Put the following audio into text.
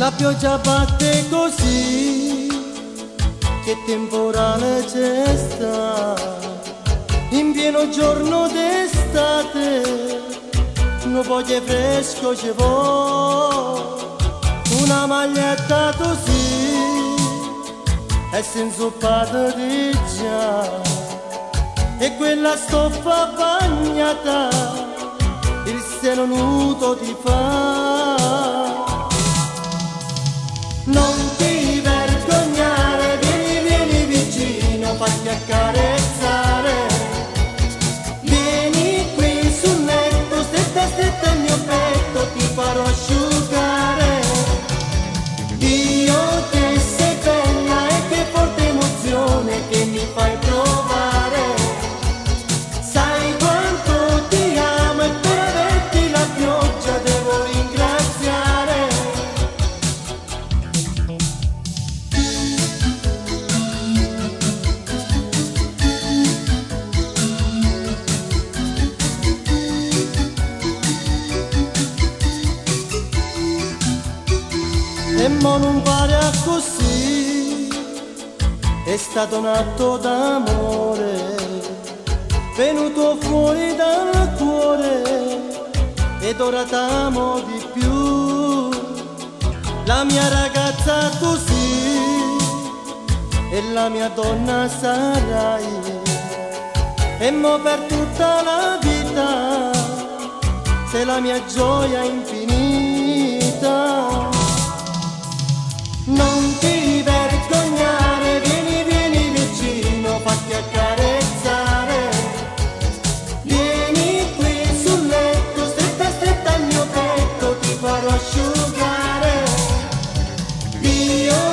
La pioggia batte così, che temporale c'è sta, in pieno giorno d'estate, non voglio fresco ci vuole, una maglietta così, e senza inzuppata di già, e quella stoffa bagnata, il seno nudo ti fa. Non ti vergognare, vieni vicino, fatti accarezzare. Vieni qui sul letto, stretta il mio petto, ti farò asciugare. Dio che sei bella e che forte emozione che mi fai provare. Sai quanto ti amo e per averti la pioggia devo ringraziare. E mo non pare a così, è stato un atto d'amore, venuto fuori dal cuore, ed ora t'amo di più. La mia ragazza così, e la mia donna sarai, e mo per tutta la vita, sei la mia gioia infinita. Non ti vergognare, vieni vicino, fatti accarezzare. Vieni qui sul letto, stretta il mio petto, ti farò asciugare. Dio